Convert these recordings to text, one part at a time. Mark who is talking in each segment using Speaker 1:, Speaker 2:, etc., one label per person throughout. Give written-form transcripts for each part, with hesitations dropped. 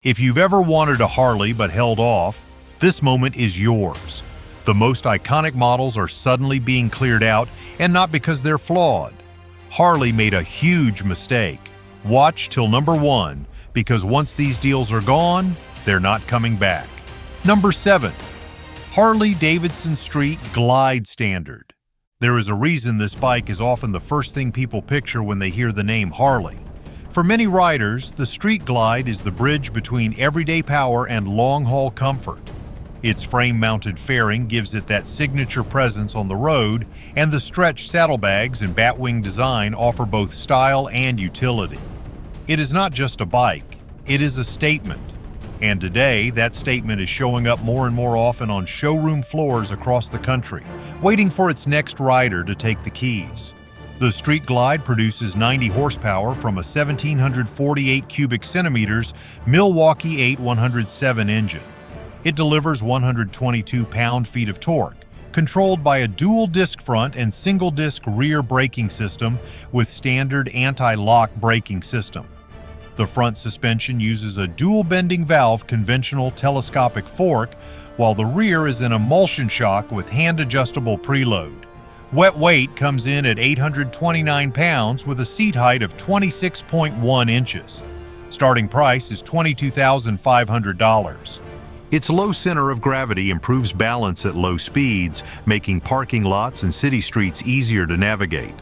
Speaker 1: If you've ever wanted a Harley but held off, this moment is yours. The most iconic models are suddenly being cleared out, and not because they're flawed. Harley made a huge mistake. Watch till number 1, because once these deals are gone, they're not coming back. Number 7. Harley-Davidson Street Glide Standard. There is a reason this bike is often the first thing people picture when they hear the name Harley. For many riders, the Street Glide is the bridge between everyday power and long-haul comfort. Its frame-mounted fairing gives it that signature presence on the road, and the stretched saddlebags and batwing design offer both style and utility. It is not just a bike, it is a statement. And today, that statement is showing up more and more often on showroom floors across the country, waiting for its next rider to take the keys. The Street Glide produces 90 horsepower from a 1,748 cubic centimeters Milwaukee 8107 engine. It delivers 122 pound-feet of torque, controlled by a dual-disc front and single-disc rear braking system with standard anti-lock braking system. The front suspension uses a dual-bending valve conventional telescopic fork, while the rear is an emulsion shock with hand-adjustable preload. Wet weight comes in at 829 pounds with a seat height of 26.1 inches. Starting price is $22,500. Its low center of gravity improves balance at low speeds, making parking lots and city streets easier to navigate.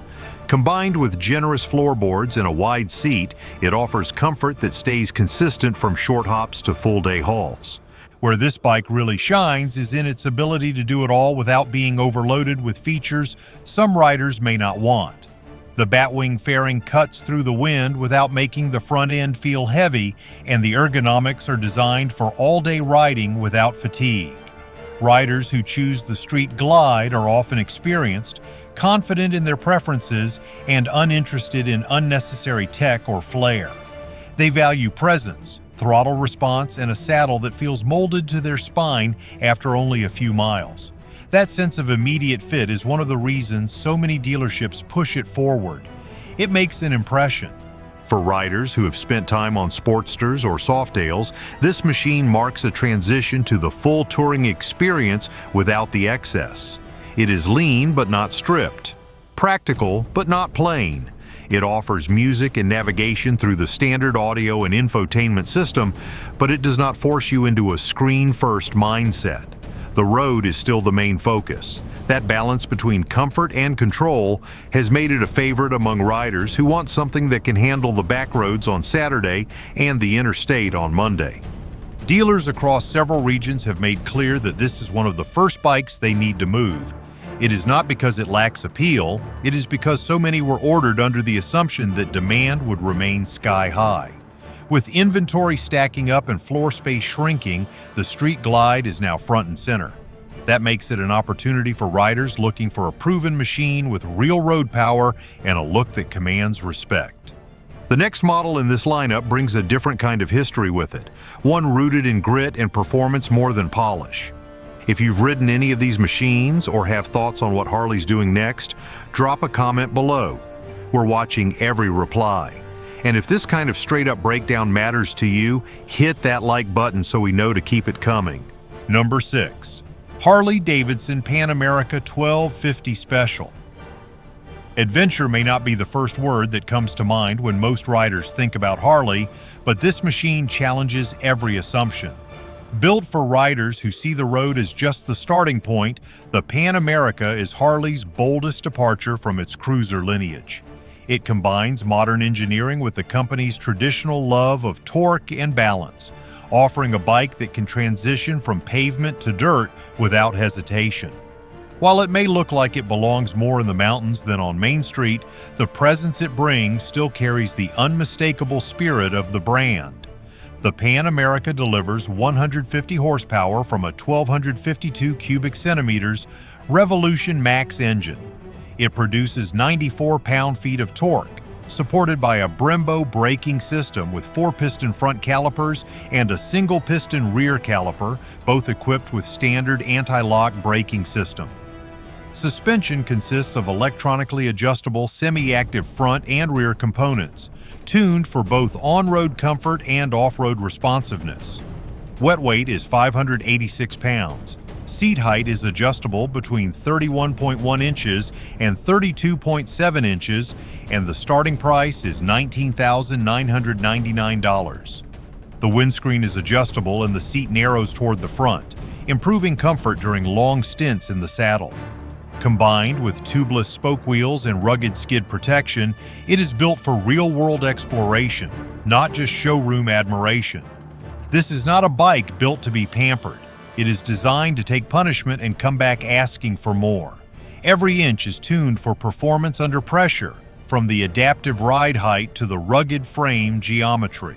Speaker 1: Combined with generous floorboards and a wide seat, it offers comfort that stays consistent from short hops to full-day hauls. Where this bike really shines is in its ability to do it all without being overloaded with features some riders may not want. The batwing fairing cuts through the wind without making the front end feel heavy, and the ergonomics are designed for all-day riding without fatigue. Riders who choose the Street Glide are often experienced, confident in their preferences, and uninterested in unnecessary tech or flair. They value presence, throttle response, and a saddle that feels molded to their spine after only a few miles. That sense of immediate fit is one of the reasons so many dealerships push it forward. It makes an impression. For riders who have spent time on Sportsters or Softails, this machine marks a transition to the full touring experience without the excess. It is lean but not stripped, practical but not plain. It offers music and navigation through the standard audio and infotainment system, but it does not force you into a screen-first mindset. The road is still the main focus. That balance between comfort and control has made it a favorite among riders who want something that can handle the back roads on Saturday and the interstate on Monday. Dealers across several regions have made clear that this is one of the first bikes they need to move. It is not because it lacks appeal, it is because so many were ordered under the assumption that demand would remain sky high. With inventory stacking up and floor space shrinking, the Street Glide is now front and center. That makes it an opportunity for riders looking for a proven machine with real road power and a look that commands respect. The next model in this lineup brings a different kind of history with it, one rooted in grit and performance more than polish. If you've ridden any of these machines or have thoughts on what Harley's doing next, drop a comment below. We're watching every reply. And if this kind of straight-up breakdown matters to you, hit that like button so we know to keep it coming. Number 6. Harley-Davidson Pan America 1250 Special. Adventure may not be the first word that comes to mind when most riders think about Harley, but this machine challenges every assumption. Built for riders who see the road as just the starting point, the Pan America is Harley's boldest departure from its cruiser lineage. It combines modern engineering with the company's traditional love of torque and balance, offering a bike that can transition from pavement to dirt without hesitation. While it may look like it belongs more in the mountains than on Main Street, the presence it brings still carries the unmistakable spirit of the brand. The Pan America delivers 150 horsepower from a 1,252 cubic centimeters Revolution Max engine. It produces 94 pound-feet of torque, supported by a Brembo braking system with 4-piston front calipers and a single-piston rear caliper, both equipped with standard anti-lock braking system. Suspension consists of electronically adjustable semi-active front and rear components, tuned for both on-road comfort and off-road responsiveness. Wet weight is 586 pounds. Seat height is adjustable between 31.1 inches and 32.7 inches, and the starting price is $19,999. The windscreen is adjustable and the seat narrows toward the front, improving comfort during long stints in the saddle. Combined with tubeless spoke wheels and rugged skid protection, it is built for real-world exploration, not just showroom admiration. This is not a bike built to be pampered. It is designed to take punishment and come back asking for more. Every inch is tuned for performance under pressure, from the adaptive ride height to the rugged frame geometry.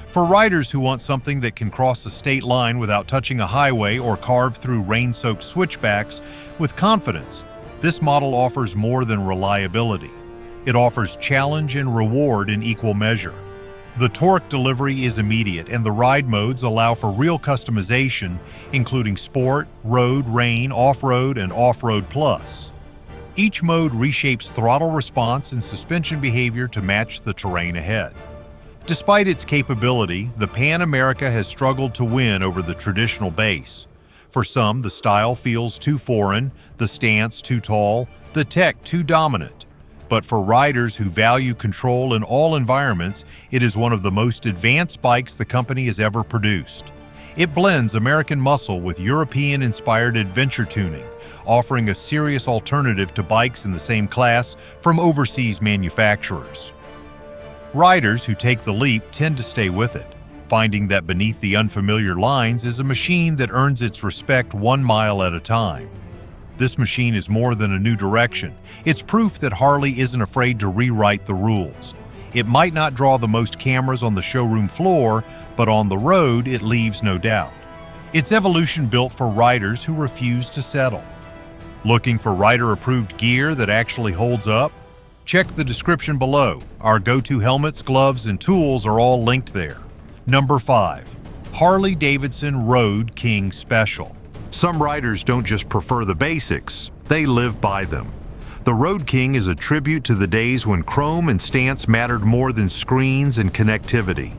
Speaker 1: For riders who want something that can cross a state line without touching a highway or carve through rain-soaked switchbacks with confidence, this model offers more than reliability. It offers challenge and reward in equal measure. The torque delivery is immediate, and the ride modes allow for real customization, including Sport, Road, Rain, Off-Road, and Off-Road Plus. Each mode reshapes throttle response and suspension behavior to match the terrain ahead. Despite its capability, the Pan America has struggled to win over the traditional base. For some, the style feels too foreign, the stance too tall, the tech too dominant. But for riders who value control in all environments, it is one of the most advanced bikes the company has ever produced. It blends American muscle with European-inspired adventure tuning, offering a serious alternative to bikes in the same class from overseas manufacturers. Riders who take the leap tend to stay with it, finding that beneath the unfamiliar lines is a machine that earns its respect 1 mile at a time. This machine is more than a new direction. It's proof that Harley isn't afraid to rewrite the rules. It might not draw the most cameras on the showroom floor, but on the road it leaves no doubt. It's evolution built for riders who refuse to settle. Looking for rider-approved gear that actually holds up? Check the description below. Our go-to helmets, gloves, and tools are all linked there. Number 5. Harley-Davidson Road King Special. Some riders don't just prefer the basics, they live by them. The Road King is a tribute to the days when chrome and stance mattered more than screens and connectivity.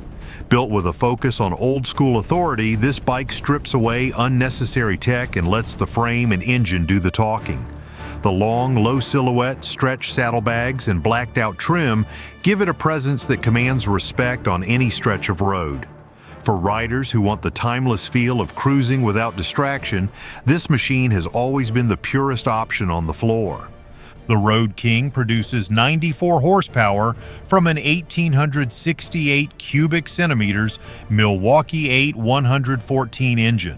Speaker 1: Built with a focus on old-school authority, this bike strips away unnecessary tech and lets the frame and engine do the talking. The long, low silhouette, stretch saddlebags, and blacked-out trim give it a presence that commands respect on any stretch of road. For riders who want the timeless feel of cruising without distraction, this machine has always been the purest option on the floor. The Road King produces 94 horsepower from an 1,868 cubic centimeters Milwaukee 8 114 engine.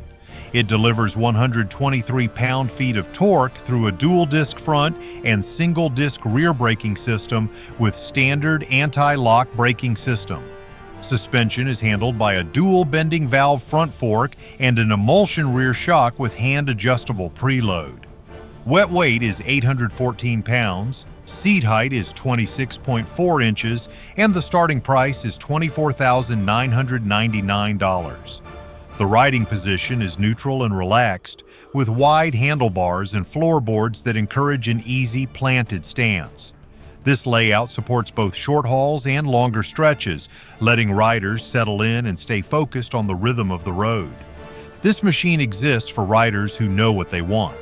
Speaker 1: It delivers 123 pound-feet of torque through a dual-disc front and single-disc rear braking system with standard anti-lock braking system. Suspension is handled by a dual bending valve front fork and an emulsion rear shock with hand-adjustable preload. Wet weight is 814 pounds, seat height is 26.4 inches, and the starting price is $24,999. The riding position is neutral and relaxed, with wide handlebars and floorboards that encourage an easy planted stance. This layout supports both short hauls and longer stretches, letting riders settle in and stay focused on the rhythm of the road. This machine exists for riders who know what they want.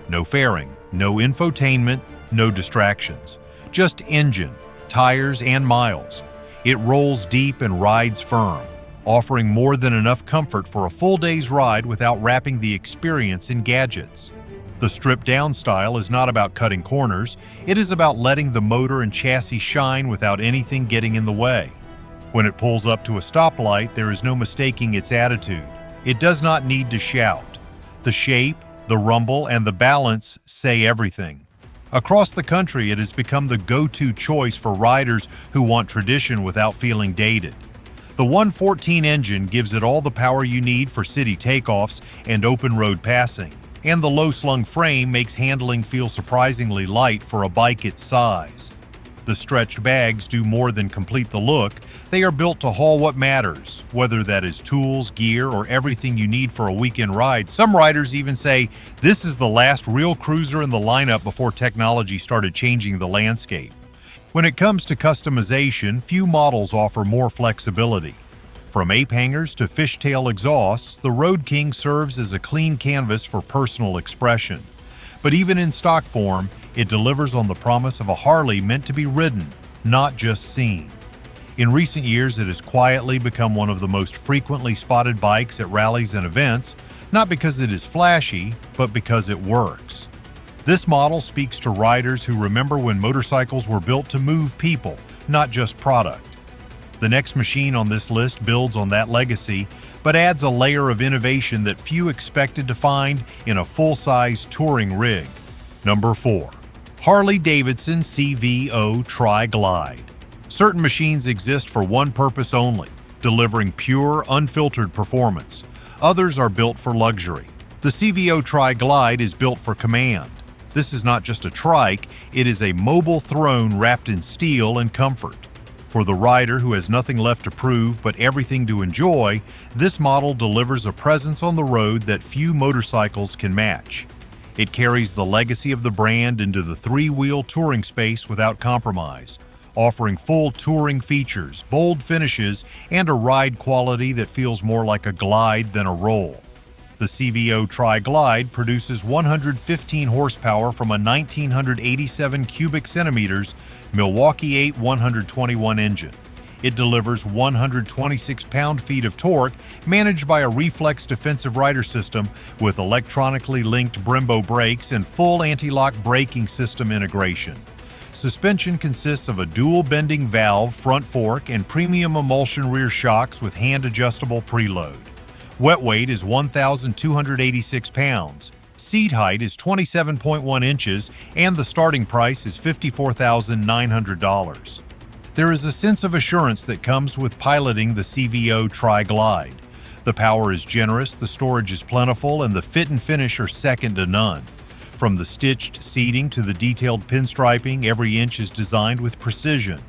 Speaker 1: No fairing, no infotainment, no distractions. Just engine, tires, and miles. It rolls deep and rides firm, offering more than enough comfort for a full day's ride without wrapping the experience in gadgets. The stripped-down style is not about cutting corners, it is about letting the motor and chassis shine without anything getting in the way. When it pulls up to a stoplight, there is no mistaking its attitude. It does not need to shout. The shape, the rumble, and the balance say everything. Across the country, it has become the go-to choice for riders who want tradition without feeling dated. The 114 engine gives it all the power you need for city takeoffs and open road passing, and the low-slung frame makes handling feel surprisingly light for a bike its size. The stretched bags do more than complete the look. They are built to haul what matters, whether that is tools, gear, or everything you need for a weekend ride. Some riders even say this is the last real cruiser in the lineup before technology started changing the landscape. When it comes to customization, few models offer more flexibility. From ape hangers to fishtail exhausts, the Road King serves as a clean canvas for personal expression. But even in stock form, it delivers on the promise of a Harley meant to be ridden, not just seen. In recent years, it has quietly become one of the most frequently spotted bikes at rallies and events, not because it is flashy, but because it works. This model speaks to riders who remember when motorcycles were built to move people, not just product. The next machine on this list builds on that legacy, but adds a layer of innovation that few expected to find in a full-size touring rig. Number 4. Harley-Davidson CVO Tri Glide. Certain machines exist for one purpose only, delivering pure, unfiltered performance. Others are built for luxury. The CVO Tri Glide is built for command. This is not just a trike, it is a mobile throne wrapped in steel and comfort. For the rider who has nothing left to prove but everything to enjoy, this model delivers a presence on the road that few motorcycles can match. It carries the legacy of the brand into the three-wheel touring space without compromise, offering full touring features, bold finishes, and a ride quality that feels more like a glide than a roll. The CVO Tri Glide produces 115 horsepower from a 1987 cubic centimeters Milwaukee 8 121 engine. It delivers 126 pound-feet of torque managed by a reflex defensive rider system with electronically linked Brembo brakes and full anti-lock braking system integration. Suspension consists of a dual bending valve front fork and premium emulsion rear shocks with hand-adjustable preload. Wet weight is 1,286 pounds. Seat height is 27.1 inches, and the starting price is $54,900. There is a sense of assurance that comes with piloting the CVO Tri Glide. The power is generous, the storage is plentiful, and the fit and finish are second to none. From the stitched seating to the detailed pinstriping, every inch is designed with precision.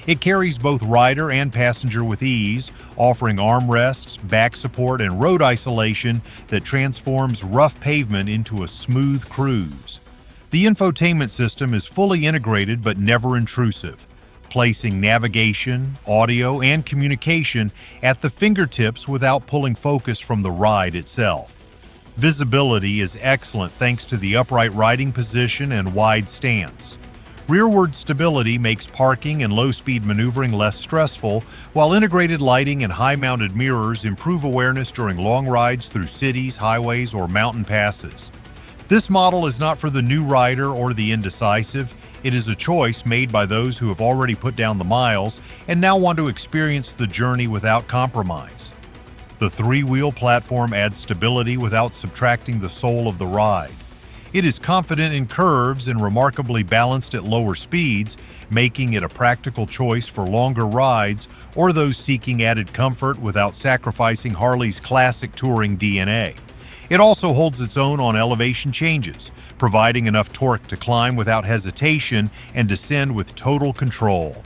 Speaker 1: It carries both rider and passenger with ease, offering armrests, back support, and road isolation that transforms rough pavement into a smooth cruise. The infotainment system is fully integrated but never intrusive, placing navigation, audio, and communication at the fingertips without pulling focus from the ride itself. Visibility is excellent thanks to the upright riding position and wide stance. Rearward stability makes parking and low-speed maneuvering less stressful, while integrated lighting and high-mounted mirrors improve awareness during long rides through cities, highways, or mountain passes. This model is not for the new rider or the indecisive. It is a choice made by those who have already put down the miles and now want to experience the journey without compromise. The three-wheel platform adds stability without subtracting the soul of the ride. It is confident in curves and remarkably balanced at lower speeds, making it a practical choice for longer rides or those seeking added comfort without sacrificing Harley's classic touring DNA. It also holds its own on elevation changes, providing enough torque to climb without hesitation and descend with total control.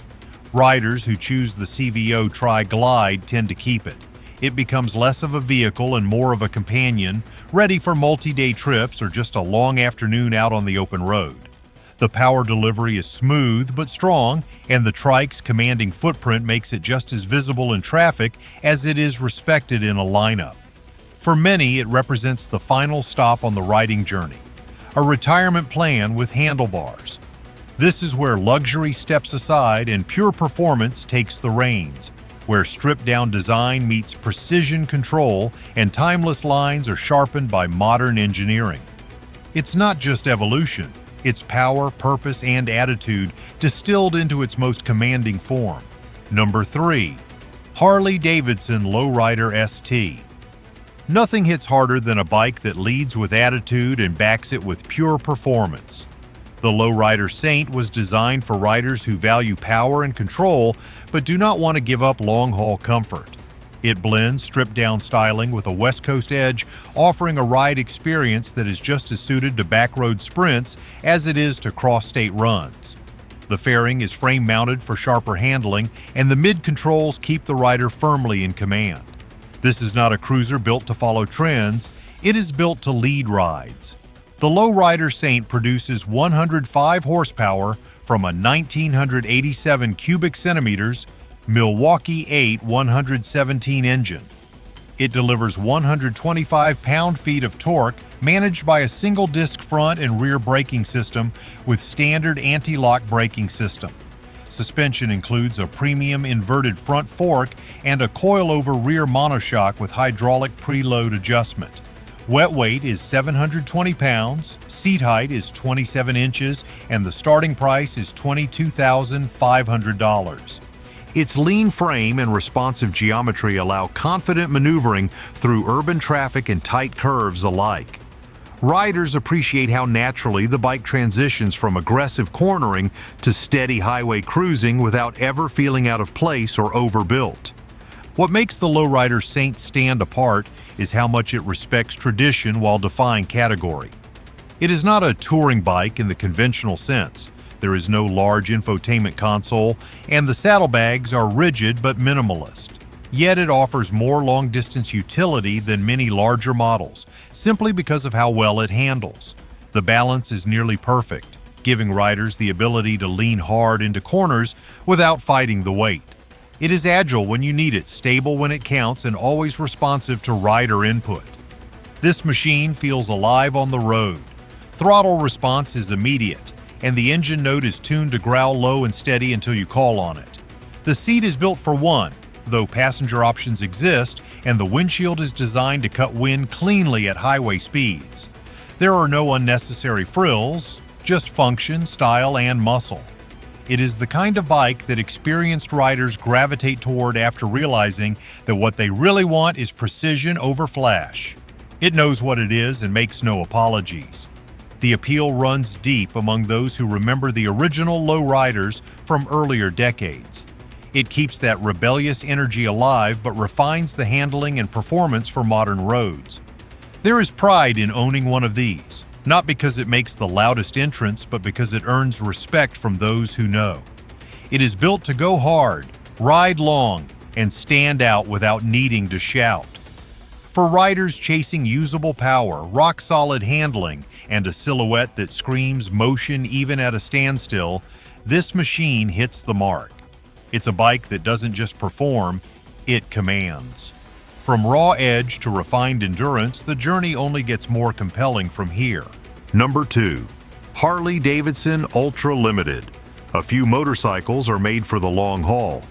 Speaker 1: Riders who choose the CVO Tri Glide tend to keep it. It becomes less of a vehicle and more of a companion, ready for multi-day trips or just a long afternoon out on the open road. The power delivery is smooth but strong, and the trike's commanding footprint makes it just as visible in traffic as it is respected in a lineup. For many, it represents the final stop on the riding journey, a retirement plan with handlebars. This is where luxury steps aside and pure performance takes the reins, where stripped-down design meets precision control and timeless lines are sharpened by modern engineering. It's not just evolution, it's power, purpose, and attitude distilled into its most commanding form. Number 3. Harley-Davidson Lowrider ST. Nothing hits harder than a bike that leads with attitude and backs it with pure performance. The Lowrider Saint was designed for riders who value power and control but do not want to give up long-haul comfort. It blends stripped-down styling with a West Coast edge, offering a ride experience that is just as suited to backroad sprints as it is to cross-state runs. The fairing is frame-mounted for sharper handling, and the mid-controls keep the rider firmly in command. This is not a cruiser built to follow trends, it is built to lead rides. The Lowrider Saint produces 105 horsepower from a 1987 cubic centimeters Milwaukee 8 117 engine. It delivers 125 pound-feet of torque managed by a single-disc front and rear braking system with standard anti-lock braking system. Suspension includes a premium inverted front fork and a coil-over rear monoshock with hydraulic preload adjustment. Wet weight is 720 pounds, seat height is 27 inches, and the starting price is $22,500. Its lean frame and responsive geometry allow confident maneuvering through urban traffic and tight curves alike. Riders appreciate how naturally the bike transitions from aggressive cornering to steady highway cruising without ever feeling out of place or overbuilt. What makes the Lowrider Saint stand apart is how much it respects tradition while defying category. It is not a touring bike in the conventional sense. There is no large infotainment console, and the saddlebags are rigid but minimalist. Yet it offers more long-distance utility than many larger models, simply because of how well it handles. The balance is nearly perfect, giving riders the ability to lean hard into corners without fighting the weight. It is agile when you need it, stable when it counts, and always responsive to rider input. This machine feels alive on the road. Throttle response is immediate, and the engine note is tuned to growl low and steady until you call on it. The seat is built for one, though passenger options exist, and the windshield is designed to cut wind cleanly at highway speeds. There are no unnecessary frills, just function, style, and muscle. It is the kind of bike that experienced riders gravitate toward after realizing that what they really want is precision over flash. It knows what it is and makes no apologies. The appeal runs deep among those who remember the original lowriders from earlier decades. It keeps that rebellious energy alive but refines the handling and performance for modern roads. There is pride in owning one of these, not because it makes the loudest entrance, but because it earns respect from those who know. It is built to go hard, ride long, and stand out without needing to shout. For riders chasing usable power, rock-solid handling, and a silhouette that screams motion even at a standstill, this machine hits the mark. It's a bike that doesn't just perform, it commands. From raw edge to refined endurance, the journey only gets more compelling from here. Number 2. Harley-Davidson Ultra Limited. A few motorcycles are made for the long haul,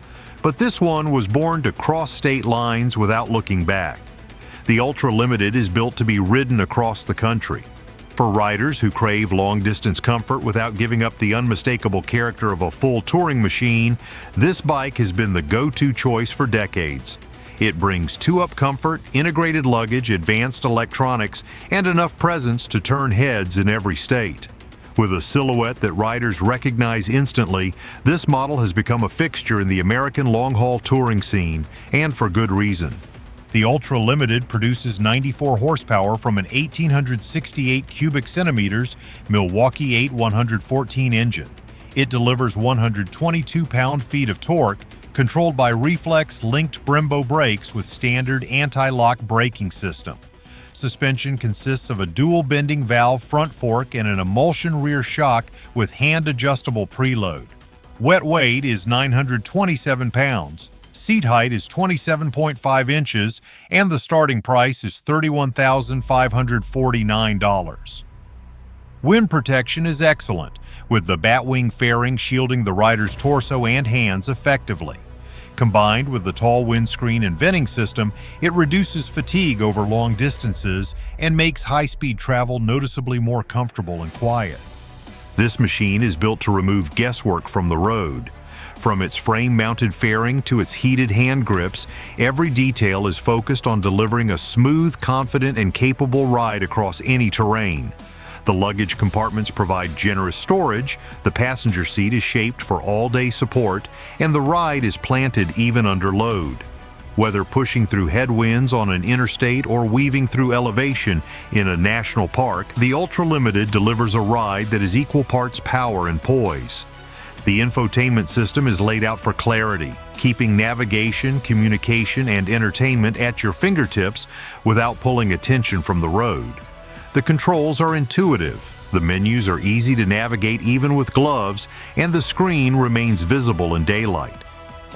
Speaker 1: but this one was born to cross state lines without looking back. The Ultra Limited is built to be ridden across the country. For riders who crave long-distance comfort without giving up the unmistakable character of a full touring machine, this bike has been the go-to choice for decades. It brings two-up comfort, integrated luggage, advanced electronics, and enough presence to turn heads in every state. With a silhouette that riders recognize instantly, this model has become a fixture in the American long-haul touring scene, and for good reason. The Ultra Limited produces 94 horsepower from an 1,868 cubic centimeters Milwaukee 8 114 engine. It delivers 122 pound-feet of torque, controlled by reflex-linked Brembo brakes with standard anti-lock braking system. Suspension consists of a dual bending valve front fork and an emulsion rear shock with hand-adjustable preload. Wet weight is 927 pounds. Seat height is 27.5 inches, and the starting price is $31,549. Wind protection is excellent, with the batwing fairing shielding the rider's torso and hands effectively. Combined with the tall windscreen and venting system, it reduces fatigue over long distances and makes high-speed travel noticeably more comfortable and quiet. This machine is built to remove guesswork from the road. From its frame-mounted fairing to its heated hand grips, every detail is focused on delivering a smooth, confident, and capable ride across any terrain. The luggage compartments provide generous storage, the passenger seat is shaped for all-day support, and the ride is planted even under load. Whether pushing through headwinds on an interstate or weaving through elevation in a national park, the Ultra Limited delivers a ride that is equal parts power and poise. The infotainment system is laid out for clarity, keeping navigation, communication, and entertainment at your fingertips without pulling attention from the road. The controls are intuitive, the menus are easy to navigate even with gloves, and the screen remains visible in daylight.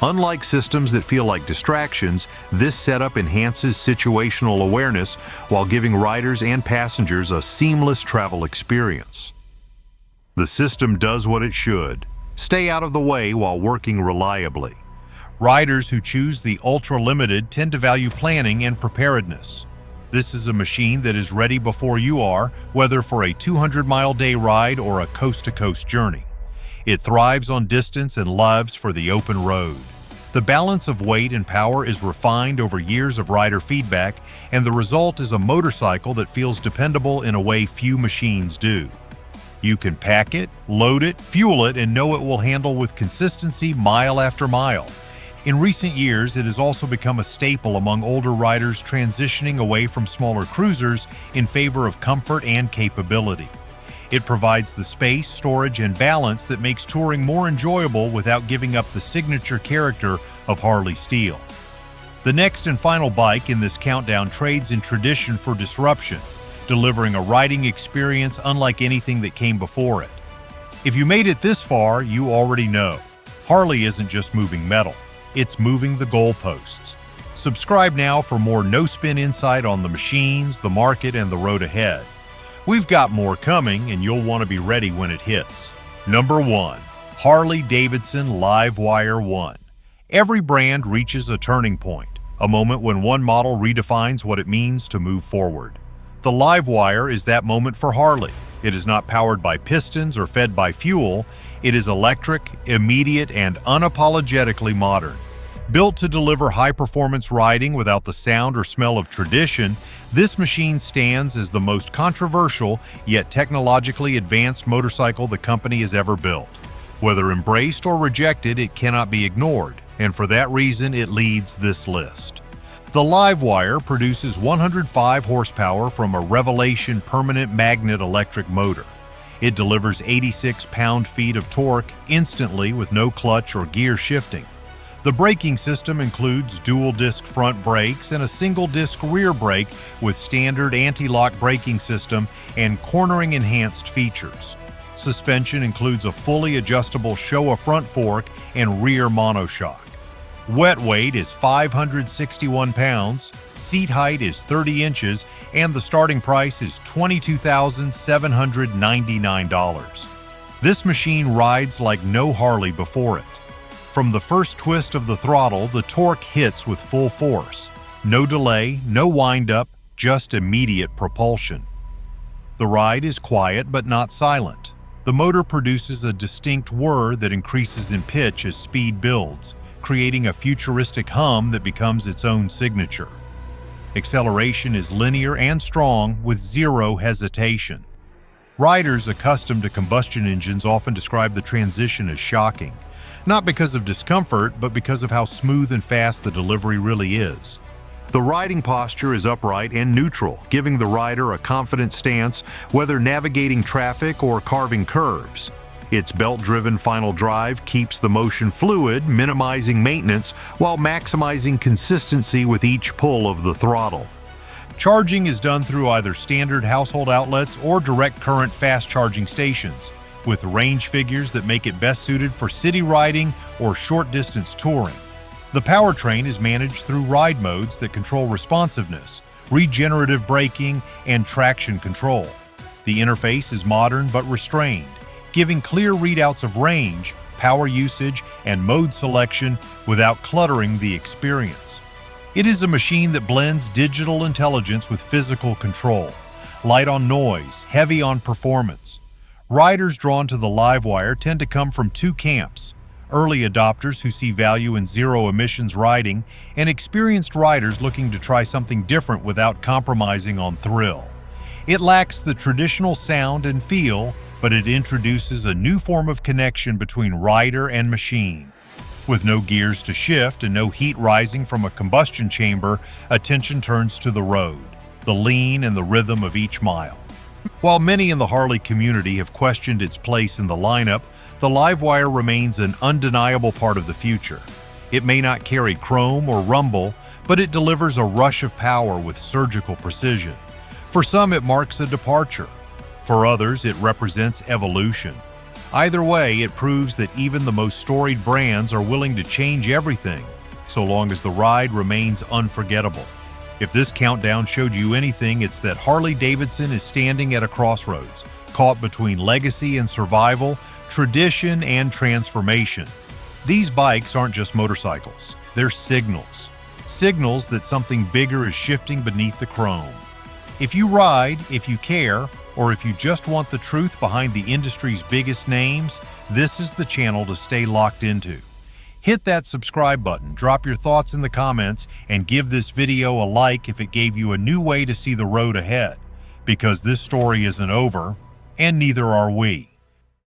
Speaker 1: Unlike systems that feel like distractions, this setup enhances situational awareness while giving riders and passengers a seamless travel experience. The system does what it should: stay out of the way while working reliably. Riders who choose the ultra-limited tend to value planning and preparedness. This is a machine that is ready before you are, whether for a 200-mile-day ride or a coast-to-coast journey. It thrives on distance and loves for the open road. The balance of weight and power is refined over years of rider feedback, and the result is a motorcycle that feels dependable in a way few machines do. You can pack it, load it, fuel it, and know it will handle with consistency mile after mile. In recent years, it has also become a staple among older riders transitioning away from smaller cruisers in favor of comfort and capability. It provides the space, storage, and balance that makes touring more enjoyable without giving up the signature character of Harley steel. The next and final bike in this countdown trades in tradition for disruption, delivering a riding experience unlike anything that came before it. If you made it this far, you already know. Harley isn't just moving metal, it's moving the goalposts. Subscribe now for more no-spin insight on the machines, the market, and the road ahead. We've got more coming, and you'll want to be ready when it hits. Number 1. Harley-Davidson LiveWire One. Every brand reaches a turning point, a moment when one model redefines what it means to move forward. The LiveWire is that moment for Harley. It is not powered by pistons or fed by fuel. It is electric, immediate, and unapologetically modern. Built to deliver high-performance riding without the sound or smell of tradition, this machine stands as the most controversial yet technologically advanced motorcycle the company has ever built. Whether embraced or rejected, it cannot be ignored, and for that reason it leads this list. The LiveWire produces 105 horsepower from a Revelation permanent magnet electric motor. It delivers 86 pound-feet of torque instantly with no clutch or gear shifting. The braking system includes dual-disc front brakes and a single-disc rear brake with standard anti-lock braking system and cornering-enhanced features. Suspension includes a fully adjustable Showa front fork and rear monoshock. Wet weight is 561 pounds, seat height is 30 inches, and the starting price is $22,799. This machine rides like no Harley before it. From the first twist of the throttle, the torque hits with full force. No delay, no wind-up, just immediate propulsion. The ride is quiet but not silent. The motor produces a distinct whir that increases in pitch as speed builds, creating a futuristic hum that becomes its own signature. Acceleration is linear and strong with zero hesitation. Riders accustomed to combustion engines often describe the transition as shocking, not because of discomfort, but because of how smooth and fast the delivery really is. The riding posture is upright and neutral, giving the rider a confident stance whether navigating traffic or carving curves. Its belt-driven final drive keeps the motion fluid, minimizing maintenance while maximizing consistency with each pull of the throttle. Charging is done through either standard household outlets or direct current fast charging stations, with range figures that make it best suited for city riding or short-distance touring. The powertrain is managed through ride modes that control responsiveness, regenerative braking, and traction control. The interface is modern but restrained, giving clear readouts of range, power usage, and mode selection without cluttering the experience. It is a machine that blends digital intelligence with physical control, light on noise, heavy on performance. Riders drawn to the LiveWire tend to come from two camps: early adopters who see value in zero-emissions riding, and experienced riders looking to try something different without compromising on thrill. It lacks the traditional sound and feel, but it introduces a new form of connection between rider and machine. With no gears to shift and no heat rising from a combustion chamber, attention turns to the road, the lean and the rhythm of each mile. While many in the Harley community have questioned its place in the lineup, the LiveWire remains an undeniable part of the future. It may not carry chrome or rumble, but it delivers a rush of power with surgical precision. For some, it marks a departure. For others, it represents evolution. Either way, it proves that even the most storied brands are willing to change everything, so long as the ride remains unforgettable. If this countdown showed you anything, it's that Harley-Davidson is standing at a crossroads, caught between legacy and survival, tradition and transformation. These bikes aren't just motorcycles, they're signals. Signals that something bigger is shifting beneath the chrome. If you ride, if you care, or if you just want the truth behind the industry's biggest names, this is the channel to stay locked into. Hit that subscribe button, drop your thoughts in the comments, and give this video a like if it gave you a new way to see the road ahead. Because this story isn't over, and neither are we.